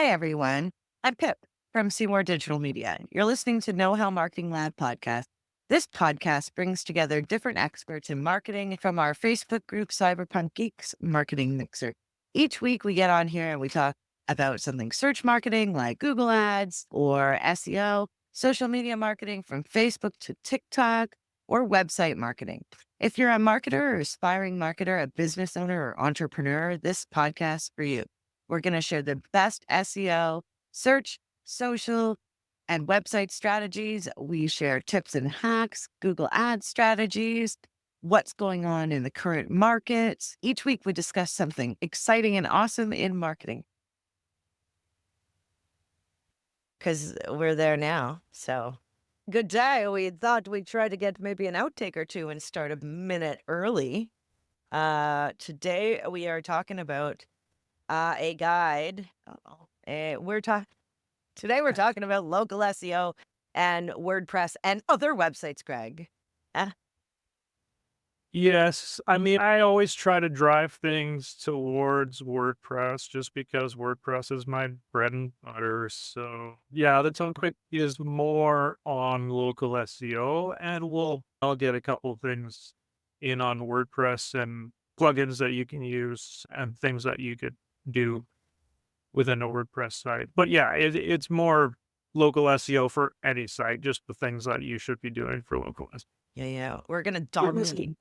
everyone. I'm Pip from Seymour Digital Media. You're listening to KnowHow Marketing Lab podcast. This podcast brings together different experts in marketing from our Facebook group, Cyberpunk Geeks Marketing Mixer. Each week we get on here and we talk about something search marketing like Google Ads or SEO, social media marketing from Facebook to TikTok, or website marketing. If you're a marketer or aspiring marketer, a business owner or entrepreneur, this podcast is for you. We're going to share the best SEO, search, social, and website strategies. We share tips and hacks, Google Ads strategies, what's going on in the current markets. Each week, we discuss something exciting and awesome in marketing because we're there now. So, good day. We thought we'd try to get maybe an outtake or two and start a minute early. Today, we are talking about a guide. Today we're talking about local SEO and WordPress and other websites, Greg. Yes. I mean, I always try to drive things towards WordPress just because WordPress is my bread and butter. So, yeah, the topic is more on local SEO, and I'll get a couple things in on WordPress and plugins that you can use and things that you could do within a WordPress site. But yeah, it's more local SEO for any site, just the things that you should be doing for local SEO. Yeah. We're going to This is dominate.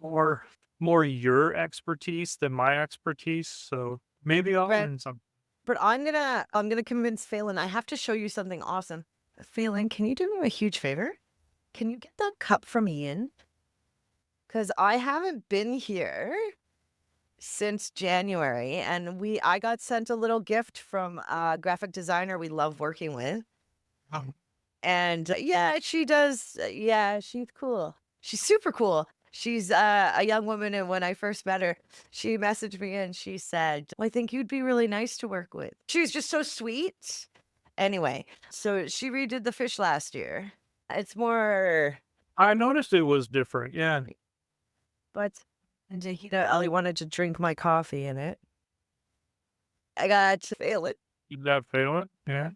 more your expertise than my expertise, so maybe I'll Right. learn something. But I'm gonna convince Phelan. I have to show you something awesome. Phelan, can you do me a huge favor? Can you get that cup from Ian? Because I haven't been here since January, and I got sent a little gift from a graphic designer we love working with. Oh. And yeah, she does. Yeah, she's cool. She's super cool. She's a young woman. And when I first met her, she messaged me and she said, "Well, I think you'd be really nice to work with." She was just so sweet. Anyway, so she redid the fish last year. It's more, I noticed it was different, yeah. but and he only wanted to drink my coffee in it. I got to fail it. Did that fail it? Yeah.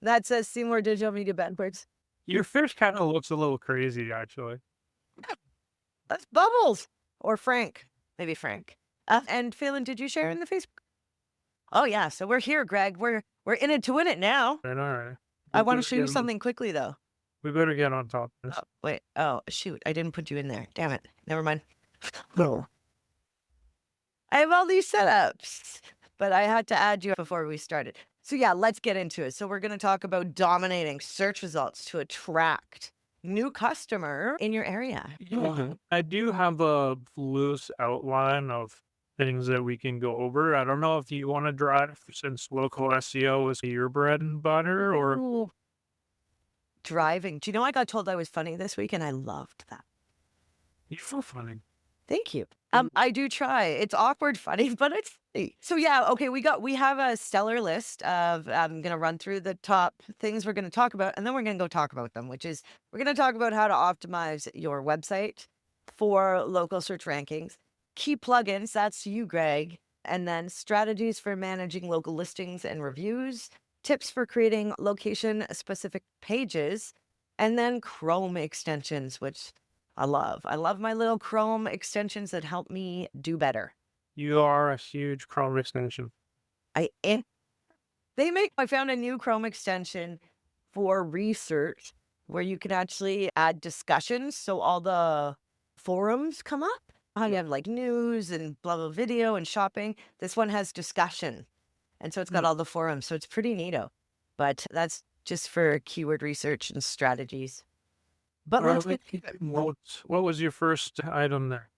That says Seymour Digital Media backwards. Your fish kinda looks a little crazy, actually. That's Bubbles or Frank. Maybe Frank. And Phelan, did you share in the Facebook? Oh yeah, so we're here, Greg. We're in it to win it now. Alright. I want to show you something quickly though. We better get on top of this. Oh, wait. Oh shoot, I didn't put you in there. Damn it. Never mind. No. I have all these setups, but I had to add you before we started. So yeah, let's get into it. So we're going to talk about dominating search results to attract new customer in your area. Yeah. I do have a loose outline of things that we can go over. I don't know if you wanna drive since local SEO is your bread and butter or Ooh. Driving. Do you know I got told I was funny this week and I loved that. you're so funny. Thank you. I do try. It's awkward funny, but it's funny. So yeah, okay, we have a stellar list of I'm gonna run through the top things we're gonna talk about, and then we're gonna go talk about them, which is we're gonna talk about how to optimize your website for local search rankings, key plugins, that's you, Greg, and then strategies for managing local listings and reviews, tips for creating location specific pages, and then Chrome extensions, which I love. I love my little Chrome extensions that help me do better. You are a huge Chrome extension. I found a new Chrome extension for research where you can actually add discussions. So all the forums come up. You have like news and blah, blah, video and shopping. This one has discussion. And so it's got all the forums. So it's pretty neato. But that's just for keyword research and strategies. But let's get What was your first item there?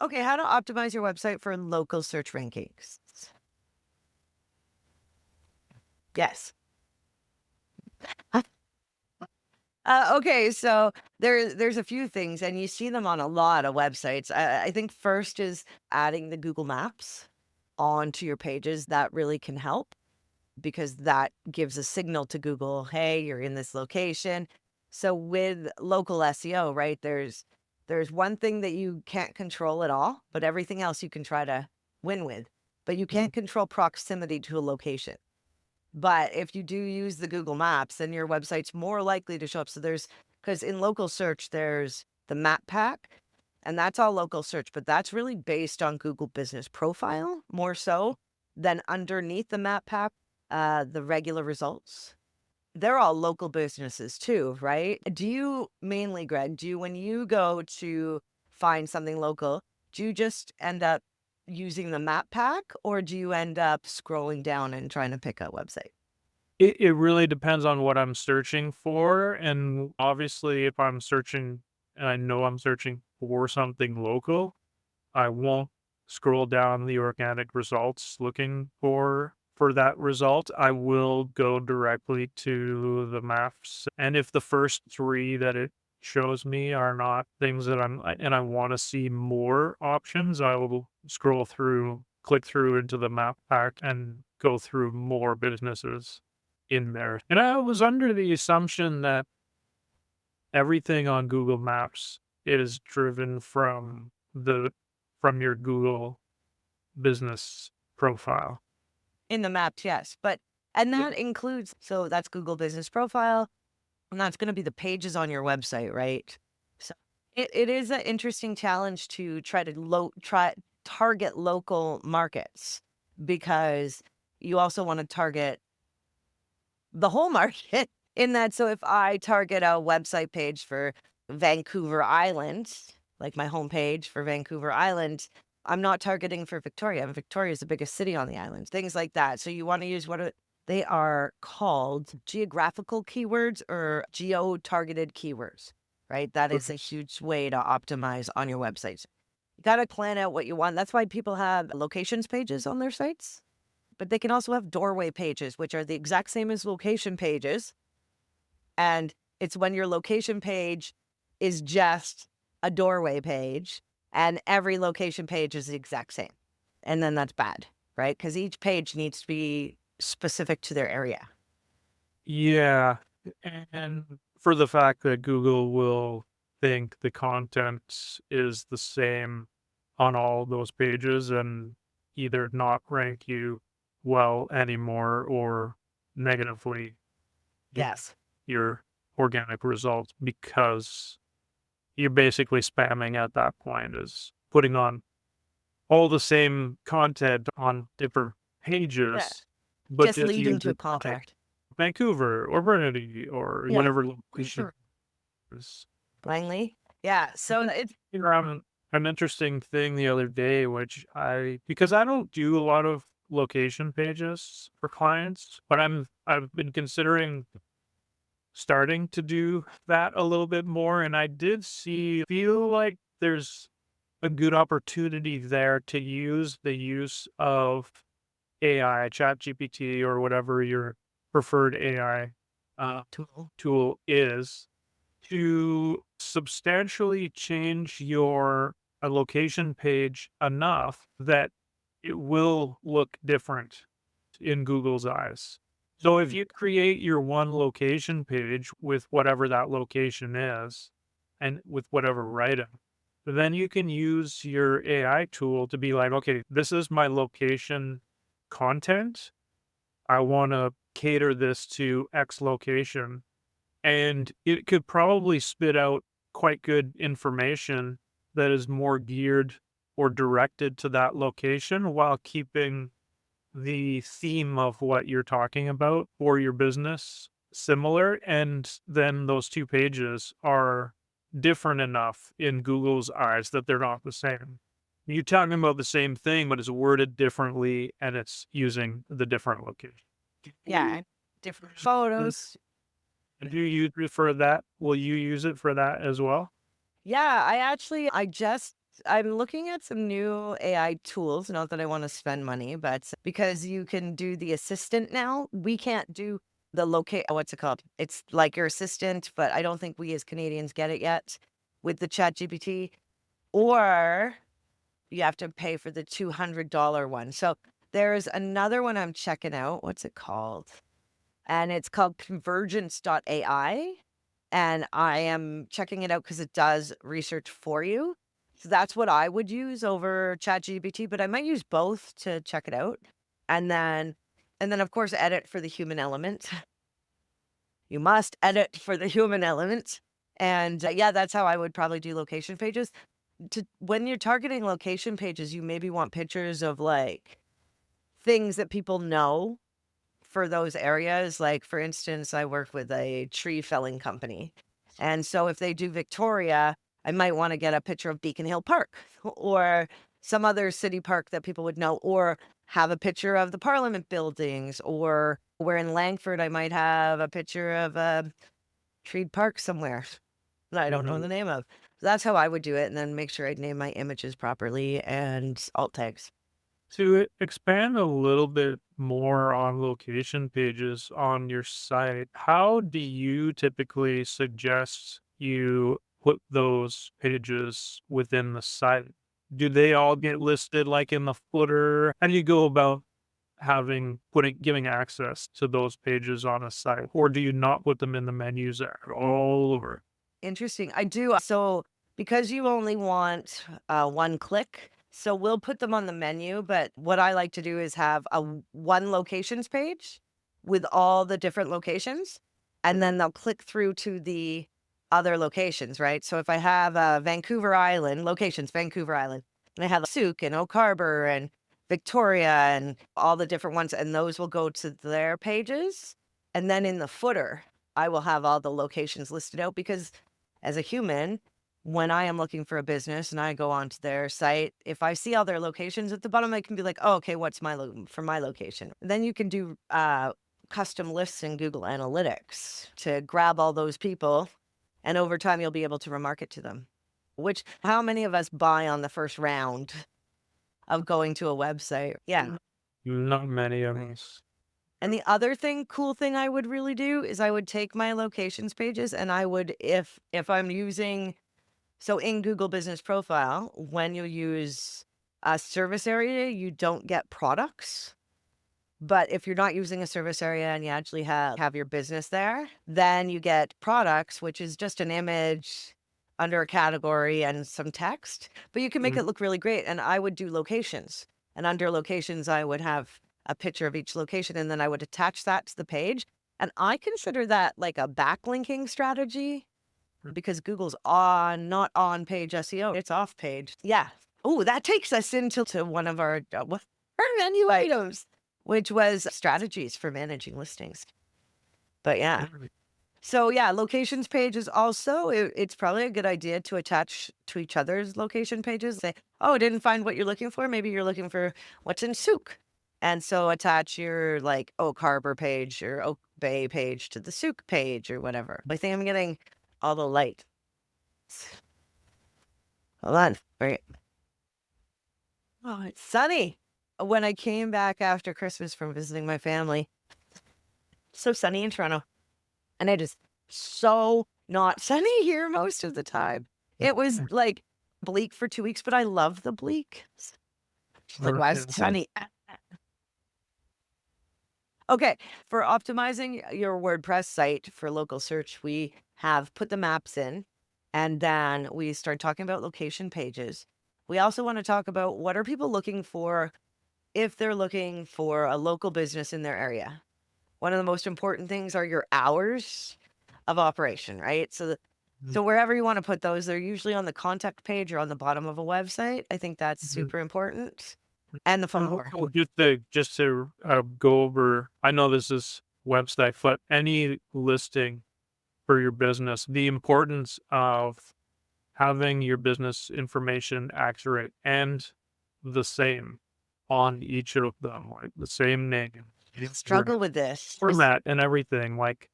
okay, how to optimize your website for local search rankings. Yes. Okay, so there's a few things, and you see them on a lot of websites. I think first is adding the Google Maps onto your pages. That really can help because that gives a signal to Google, hey, you're in this location. So with local SEO, right, there's one thing that you can't control at all, but everything else you can try to win with. but you can't control proximity to a location. But if you do use the Google Maps, then your website's more likely to show up. So because in local search, there's the map pack, and that's all local search, but that's really based on Google Business Profile more so than underneath the map pack, the regular results. They're all local businesses too, right? Do you mainly, Greg, when you go to find something local, do you just end up using the map pack or do you end up scrolling down and trying to pick a website? It really depends on what I'm searching for, and obviously, if I'm searching and I know I'm searching for something local, I won't scroll down the organic results looking for that result. I will go directly to the maps, and if the first 3 that it shows me are not things that and I wanna see more options, I will click through into the map pack and go through more businesses in there. And I was under the assumption that everything on Google Maps is driven from your Google business profile. In the maps, yes. And that includes, so that's Google Business Profile, and that's going to be the pages on your website, right? So it is an interesting challenge to try to target local markets because you also want to target the whole market in that. So if I target a website page for Vancouver Island, like my homepage for Vancouver Island, I'm not targeting for Victoria. And Victoria is the biggest city on the island, things like that. So you want to use they are called geographical keywords or geo-targeted keywords, right? That is a huge way to optimize on your websites. You got to plan out what you want. That's why people have locations pages on their sites, but they can also have doorway pages, which are the exact same as location pages. And it's when your location page is just a doorway page and every location page is the exact same. And then that's bad, right? Because each page needs to be specific to their area. Yeah, and for the fact that Google will think the content is the same on all those pages and either not rank you well anymore or negatively Yes. your organic results because you're basically spamming at that point is putting on all the same content on different Yeah. pages, but Just just leading use to it a like contact. Vancouver or Burnaby or Yeah. whatever location Sure. is. Langley. Yeah. So it's, You know, an interesting thing the other day, which because I don't do a lot of location pages for clients, but I've been considering starting to do that a little bit more. And I did feel like there's a good opportunity there to use the use of AI, chat GPT, or whatever your preferred AI tool is to substantially change your a location page enough that it will look different in Google's eyes. So if you create your one location page with whatever that location is and with whatever item, then you can use your AI tool to be like, okay, this is my location content. I want to cater this to X location. And it could probably spit out quite good information that is more geared or directed to that location while keeping the theme of what you're talking about for your business similar. And then those 2 pages are different enough in Google's eyes that they're not the same. You're talking about the same thing, but it's worded differently and it's using the different location. yeah, different photos. Do you use it for that? Will you use it for that as well? Yeah, I'm looking at some new AI tools. Not that I want to spend money, but because you can do the assistant now, we can't do the what's it called? It's like your assistant, but I don't think we as Canadians get it yet with the chat GPT, or you have to pay for the $200 one. So there's another one I'm checking out. What's it called? And it's called convergence.ai. And I am checking it out because it does research for you. So that's what I would use over ChatGPT, but I might use both to check it out. And then of course edit for the human element. You must edit for the human element. And yeah, that's how I would probably do location pages. When you're targeting location pages, you maybe want pictures of like things that people know for those areas. Like, for instance, I work with a tree felling company. And so if they do Victoria, I might want to get a picture of Beacon Hill Park or some other city park that people would know, or have a picture of the Parliament buildings, or where in Langford, I might have a picture of a treed park somewhere that I don't know Mhm. the name of. So that's how I would do it. And then make sure I name my images properly and alt tags. To expand a little bit more on location pages on your site, how do you typically suggest you put those pages within the site? Do they all get listed like in the footer? How do you go about giving access to those pages on a site? Or do you not put them in the menus all over? Interesting. I do. So because you only want one click, so we'll put them on the menu. But what I like to do is have one locations page with all the different locations, and then they'll click through to the other locations, right? So if I have Vancouver Island locations, Vancouver Island, and I have Souk and Oak Harbor and Victoria and all the different ones, and those will go to their pages. And then in the footer, I will have all the locations listed out, because as a human, when I am looking for a business and I go onto their site, if I see all their locations at the bottom, I can be like, oh, okay, what's for my location? Then you can do custom lists in Google Analytics to grab all those people. And over time, you'll be able to remarket to them. Which, how many of us buy on the first round of going to a website? Yeah. Not many of us. And the other cool thing I would really do is I would take my locations pages, and I would, if I'm using, so in Google Business Profile, when you use a service area, you don't get products. But if you're not using a service area and you actually have your business there, then you get products, which is just an image under a category and some text, but you can make Mhm. it look really great. And I would do locations, and under locations, I would have a picture of each location, and then I would attach that to the page. And I consider that like a backlinking strategy, because Google's not on page SEO, it's off page. Yeah. Oh, that takes us into one of our menu items, which was strategies for managing listings. But yeah. So yeah, locations page is also, it's probably a good idea to attach to each other's location pages. Say, oh, didn't find what you're looking for. Maybe you're looking for what's in Souk. And so attach your like Oak Harbor page or Oak Bay page to the Souk page or whatever. I think I'm getting all the light. Hold on. Right. Oh, it's sunny. When I came back after Christmas from visiting my family, so sunny in Toronto. And it is so not sunny here most of the time. It was like bleak for 2 weeks, but I love the bleak. Like, why is it sunny? Okay, for optimizing your WordPress site for local search, we have put the maps in, and then we start talking about location pages. We also want to talk about what are people looking for if they're looking for a local business in their area. One of the most important things are your hours of operation, right? So wherever you want to put those, they're usually on the contact page or on the bottom of a website. I think that's super important. And the phone number. Just to go over, I know this is website, but any listing for your business, the importance of having your business information accurate and the same on each of them, like the same name, Struggle with this. format, and everything, like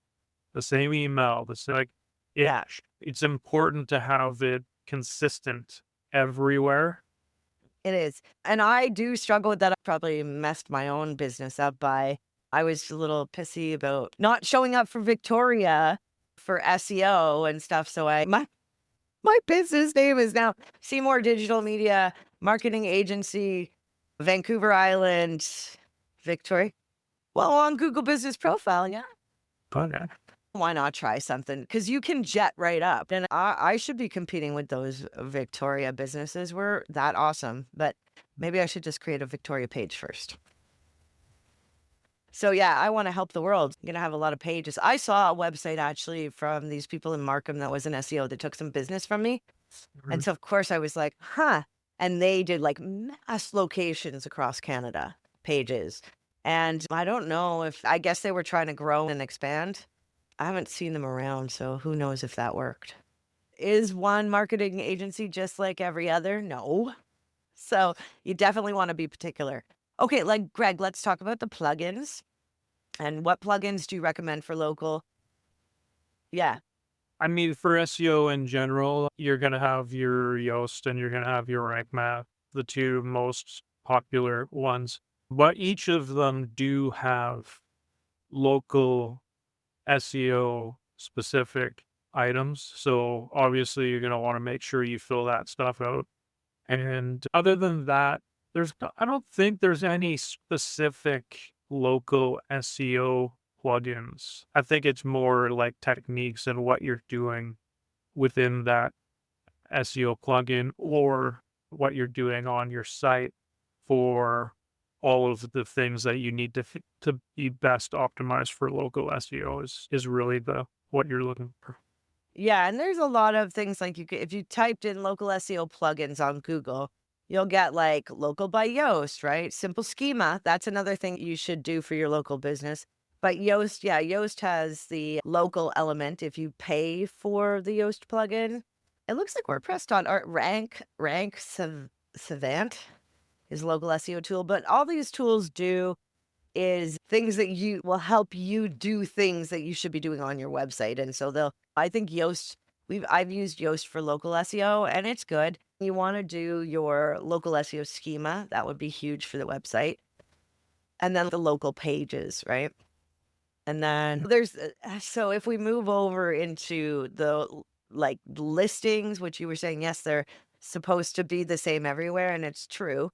the same email, the same, like, Yeah, it's important to have it consistent everywhere. it is. And I do struggle with that. I probably messed my own business up I was a little pissy about not showing up for Victoria for SEO and stuff. So my business name is now Seymour Digital Media Marketing Agency, Vancouver Island, Victoria. Well, on Google Business Profile, yeah. But Why not try something? Because you can jet right up. And I should be competing with those Victoria businesses. Were that awesome. But maybe I should just create a Victoria page first. So yeah, I want to help the world. I'm going to have a lot of pages. I saw a website actually from these people in Markham that was an SEO that took some business from me. And Mhm. so of course I was like, huh. And they did like mass locations across Canada pages. And I don't know if, I guess they were trying to grow and expand. I haven't seen them around, so who knows if that worked. Is one marketing agency just like every other? No. So you definitely want to be particular. Okay, like Greg, let's talk about the plugins. And what plugins do you recommend for local? Yeah. I mean, for SEO in general, you're going to have your Yoast and you're going to have your Rank Math, the two most popular ones. But each of them do have local SEO specific items. So obviously, you're going to want to make sure you fill that stuff out. And other than that, I don't think there's any specific local SEO plugins. I think it's more like techniques and what you're doing within that SEO plugin or what you're doing on your site for all of the things that you need to be best optimized for local SEO is really the what you're looking for. Yeah, and there's a lot of things like if you typed in local SEO plugins on Google, you'll get like local by Yoast, right? Simple schema. That's another thing you should do for your local business. But Yoast, yeah, Yoast has the local element if you pay for the Yoast plugin. It looks like WordPress.art Savant is a local SEO tool, but all these tools do is things that you will help you do things that you should be doing on your website. And so I think Yoast, I've used Yoast for local SEO and it's good. You want to do your local SEO schema. That would be huge for the website. And then the local pages, right? And then so if we move over into like listings, which you were saying, yes, they're supposed to be the same everywhere. And it's true.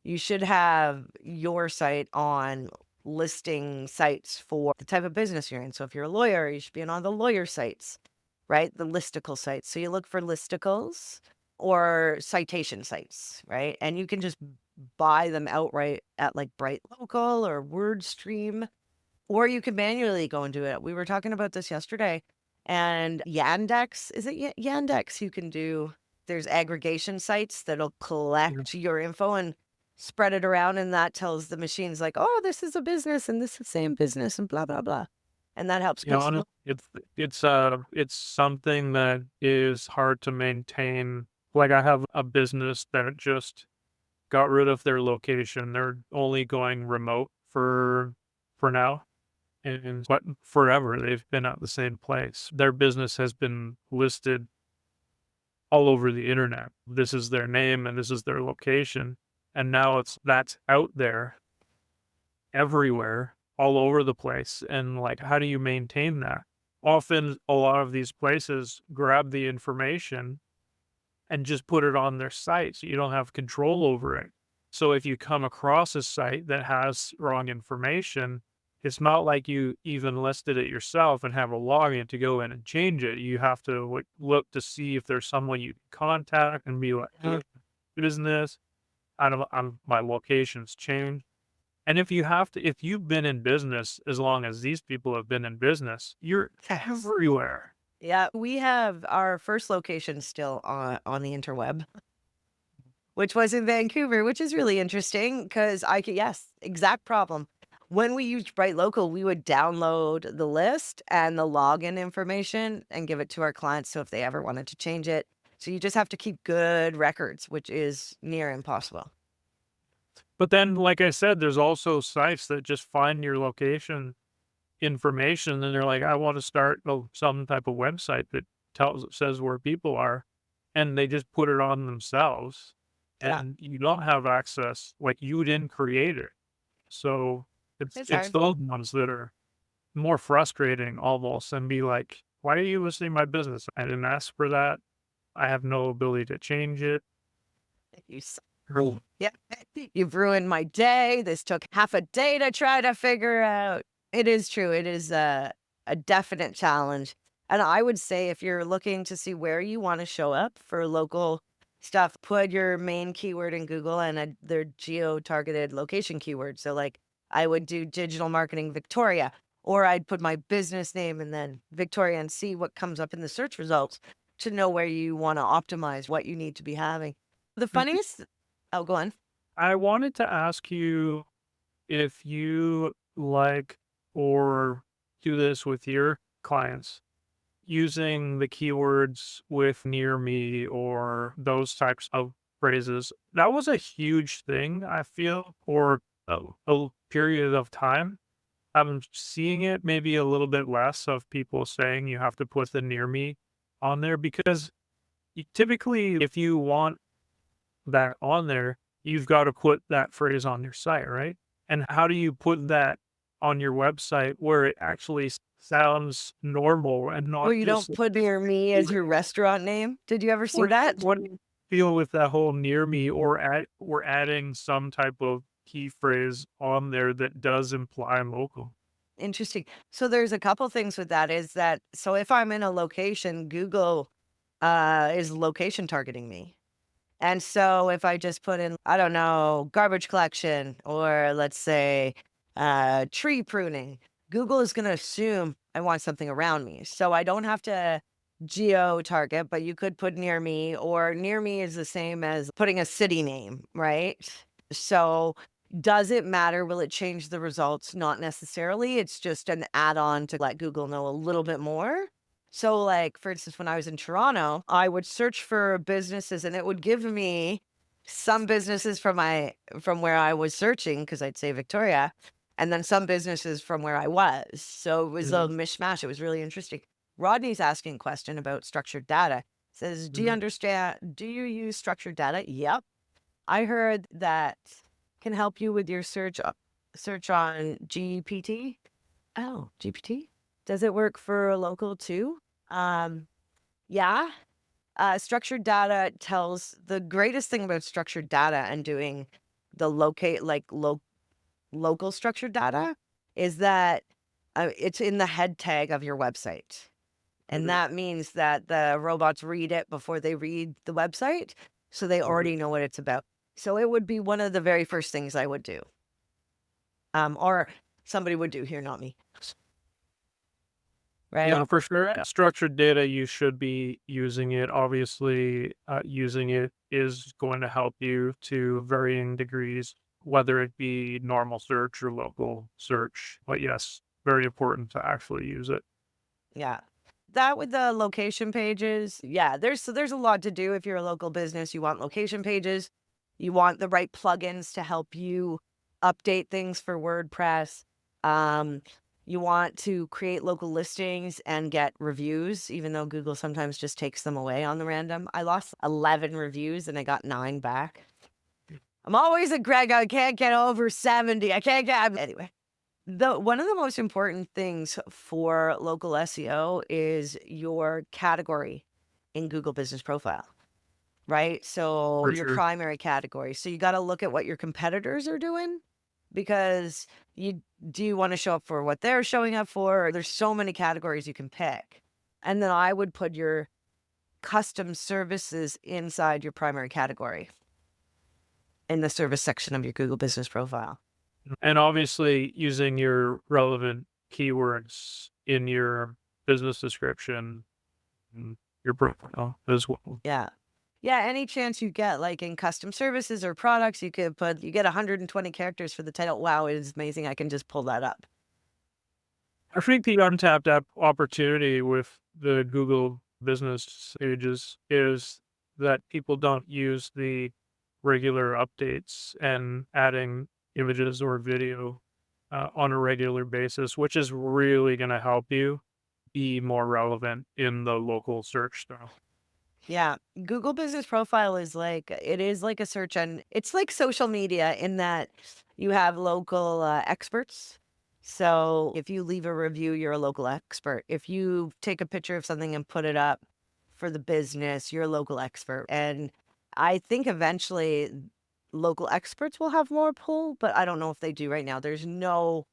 You should have your site on listing sites for the type of business you're in. So if you're a lawyer, you should be on the lawyer sites, right? The listicle sites. So you look for listicles or citation sites, right? And you can just buy them outright at like Bright Local or WordStream, or you can manually go and do it. We were talking about this yesterday. And Yandex, is it Yandex? You can do, there's aggregation sites that'll collect your info and spread it around. And that tells the machines, like, oh, this is a business and this is the same business and blah, blah, blah. And that helps. Yeah, it's something that is hard to maintain. Like I have a business that just got rid of their location. They're only going remote for now. And but forever they've been at the same place. Their business has been listed all over the internet. This is their name and this is their location. And now that's out there everywhere, all over the place. And like, how do you maintain that? Often a lot of these places grab the information and just put it on their site so you don't have control over it. So if you come across a site that has wrong information, it's not like you even listed it yourself and have a login to go in and change it. You have to look to see if there's someone you can contact and be like, "Hey, business, my location's changed." And if you've been in business as long as these people have been in business, you're everywhere. Yeah, we have our first location still on the interweb, which was in Vancouver, which is really interesting because yes, exact problem. When we used Bright Local, we would download the list and the login information and give it to our clients. So if they ever wanted to change it, so you just have to keep good records, which is near impossible. But then, like I said, there's also sites that just find your location information and they're like, I want to start some type of website that says where people are, and they just put it on themselves, Yeah, and you don't have access, like you didn't create it. So it's it's hard. those ones that are more frustrating almost, and be like, why are you listing my business? I didn't ask for that. I have no ability to change it. You Yeah, you've ruined my day. This took half a day to try to figure out. It is true. It is a definite challenge. And I would say if you're looking to see where you want to show up for local stuff, put your main keyword in Google and their geo-targeted location keyword. So like I would do digital marketing Victoria, or I'd put my business name and then Victoria and see what comes up in the search results to know where you want to optimize what you need to be having. The Mhm. funniest, oh, go on. I wanted to ask you if you like or do this with your clients using the keywords with near me or those types of phrases. That was a huge thing, I feel, for a period of time. I'm seeing it maybe a little bit less of people saying you have to put the near me on there because typically, if you want that on there, you've got to put that phrase on your site, right? And how do you put that on your website where it actually sounds normal and Well, not you just don't put near me as your restaurant name. Did you ever see that? what do you feel with that whole near me or adding some type of key phrase on there that does imply local? Interesting. So there's a couple things with that is that so if I'm in a location, Google is location targeting me. And so if I just put in, I don't know, garbage collection or let's say tree pruning, Google is going to assume I want something around me. So I don't have to geo target, but you could put near me, or near me is the same as putting a city name, right? So does it matter? Will it change the results? Not necessarily. It's just an add on to let Google know a little bit more. So, like, for instance, when I was in Toronto, I would search for businesses and it would give me some businesses from where I was searching because I'd say Victoria, and then some businesses from where I was. So it was a Mhm, mishmash. It was really interesting. Rodney's asking a question about structured data. Says, do you mhm. understand? Do you use structured data? Yep. I heard that can help you with your search on GPT. Oh, GPT? Does it work for local too? Um, yeah. Structured data tells the greatest thing about structured data and doing the local structured data is that it's in the head tag of your website. And Mhm, that means that the robots read it before they read the website. So they mhm. already know what it's about. So it would be one of the very first things I would do. Or somebody would do here, not me. Right. Yeah, for sure. Structured data, you should be using it. Obviously, using it is going to help you to varying degrees, whether it be normal search or local search. But yes, very important to actually use it. Yeah. That with the location pages, yeah, there's a lot to do if you're a local business. You want location pages, you want the right plugins to help you update things for WordPress. Um, you want to create local listings and get reviews, even though Google sometimes just takes them away on the random. I lost 11 reviews and I got 9 back. I'm always a Greg. I can't get over 70. I can't get anyway. The one of the most important things for local SEO is your category in Google Business Profile, right? So For your sure. primary category. So you got to look at what your competitors are doing because you do you want to show up for what they're showing up for? There's so many categories you can pick. And then I would put your custom services inside your primary category in the service section of your Google Business Profile. And obviously, using your relevant keywords in your business description, and your profile as well. Yeah. Yeah, any chance you get, like, in custom services or products, you get 120 characters for the title. Wow, it is amazing. I can just pull that up. I think the untapped opportunity with the Google business pages is that people don't use the regular updates and adding images or video on a regular basis, which is really going to help you be more relevant in the local search style. Yeah, Google Business Profile is like it is like a search and it's like social media in that you have local experts. So if you leave a review, you're a local expert. If you take a picture of something and put it up for the business, you're a local expert. And I think eventually local experts will have more pull, but I don't know if they do right now. There's no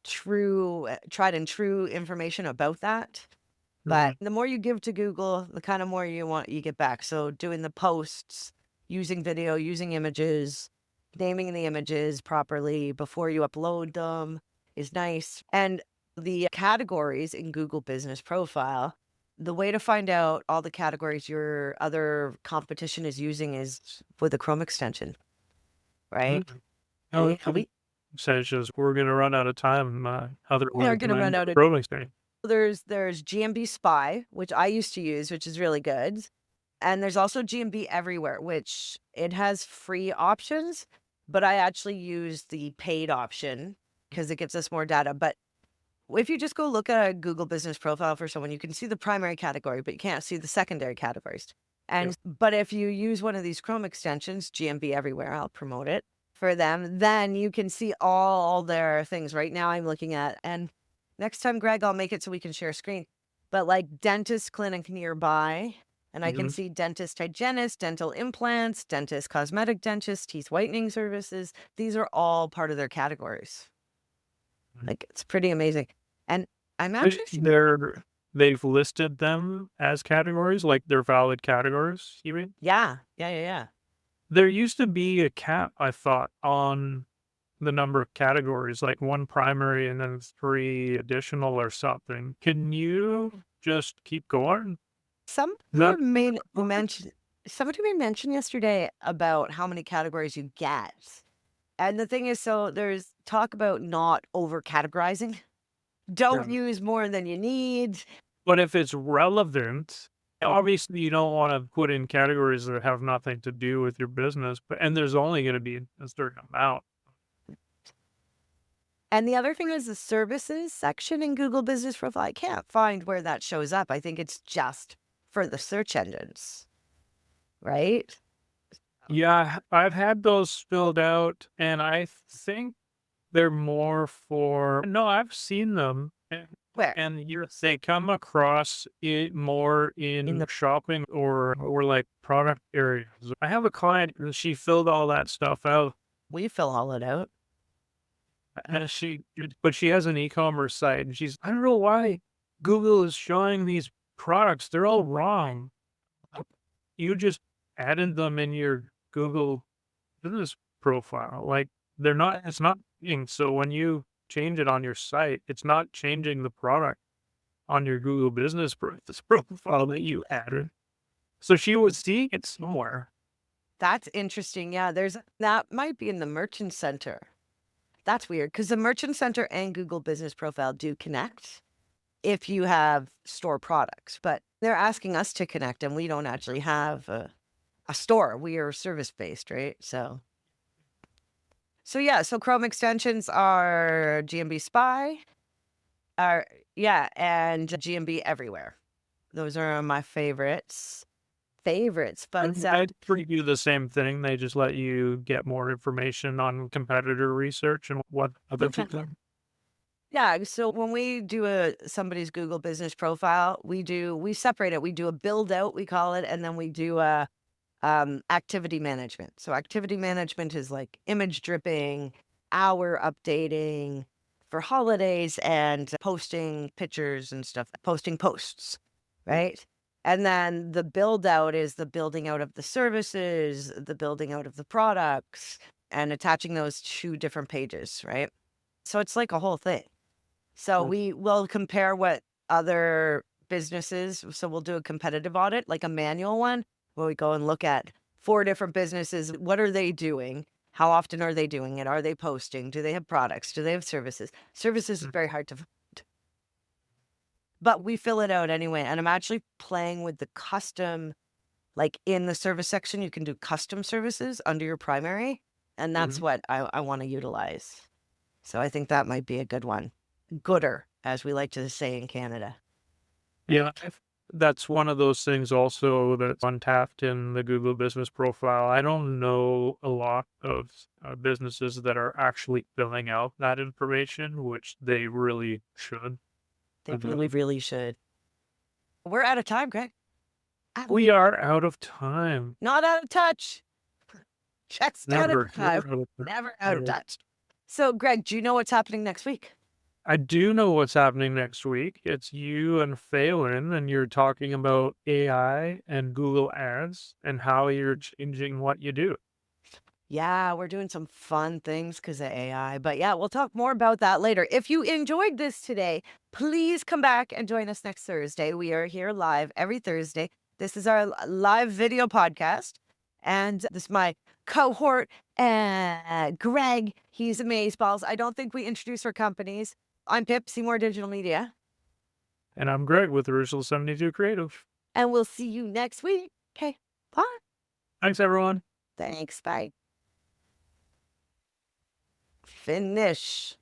tried and true information about that. But the more you give to Google, the kind of more you get back. So doing the posts, using video, using images, naming the images properly before you upload them is nice. And the categories in Google Business Profile, the way to find out all the categories your other competition is using is with a Chrome extension, right? Oh, And says just we're going to run out of time. we are Otherwise, going to run out of. Chrome experience. There's GMB Spy, which I used to use, which is really good. And there's also GMB Everywhere, which it has free options, but I actually use the paid option because it gives us more data. But if you just go look at a Google Business Profile for someone, you can see the primary category, but you can't see the secondary categories. And but if you use one of these Chrome extensions, GMB Everywhere, I'll promote it for them, then you can see all their things. Right now I'm looking at, and next time, Greg, I'll make it so we can share screen. But like dentist clinic nearby, and I can see dentist hygienist, dental implants, dentist cosmetic dentist, teeth whitening services. These are all part of their categories. Like, it's pretty amazing. And I'm actually They've listed them as categories, like they're valid categories, you mean? yeah. There used to be a cap, I thought, on the number of categories, like one primary and then 3 additional or something. Can you just keep going? Somebody That made mention yesterday about how many categories you get. And the thing is, so there's talk about not over categorizing. Don't use more than you need. But if it's relevant, obviously you don't want to put in categories that have nothing to do with your business, and there's only going to be a certain amount. And the other thing is the services section in Google Business Profile. I can't find where that shows up. I think it's just for the search engines, right? Yeah, I've had those filled out, and I think they're more for. No, I've seen them. Where? And they come across it more in the shopping or like product areas. I have a client, she filled all that stuff out. We fill all it out. And but she has an e-commerce site, and I don't know why Google is showing these products. They're all wrong. You just added them in your Google Business Profile. Like it's not. So when you change it on your site, it's not changing the product on your Google Business Profile that you added. So she was seeing it somewhere. That's interesting. Yeah, that might be in the Merchant Center. That's weird because the Merchant Center and Google Business Profile do connect if you have store products, but they're asking us to connect and we don't actually have a store. We are service-based, right? So yeah, so Chrome extensions are GMB Spy, and GMB Everywhere. Those are my favorites. But I'd preview the same thing. They just let you get more information on competitor research and what other people are. Yeah, so when we do somebody's Google Business Profile, we separate it. We do a build out, we call it, and then we do a activity management. So activity management is like image dripping, hour updating for holidays, and posting pictures and stuff, posting posts, right? And then the build out is the building out of the services, the building out of the products, and attaching those to different pages, right? So it's like a whole thing. So we will compare what other businesses, so we'll do a competitive audit, like a manual one, where we go and look at 4 different businesses. What are they doing? How often are they doing it? Are they posting? Do they have products? Do they have services? Services is very hard to find. But we fill it out anyway. And I'm actually playing with the custom, like in the service section, you can do custom services under your primary. And that's what I want to utilize. So I think that might be a good one. Gooder, as we like to say in Canada. Yeah, that's one of those things also that's untapped in the Google Business Profile. I don't know a lot of businesses that are actually filling out that information, which they really should. They really, really should. We're out of time, Greg. We are out of time. Not out of touch. Just out of time. Never out of touch. So, Greg, do you know what's happening next week? I do know what's happening next week. It's you and Phelan, and you're talking about AI and Google Ads and how you're changing what you do. Yeah, we're doing some fun things because of AI. But yeah, we'll talk more about that later. If you enjoyed this today, please come back and join us next Thursday. We are here live every Thursday. This is our live video podcast. And this is my cohort, Greg. He's Amazeballs. I don't think we introduced our companies. I'm Pip, Seymour Digital Media. And I'm Greg with Original 72 Creative. And we'll see you next week. Okay, bye. Thanks, everyone. Thanks, bye. Finish.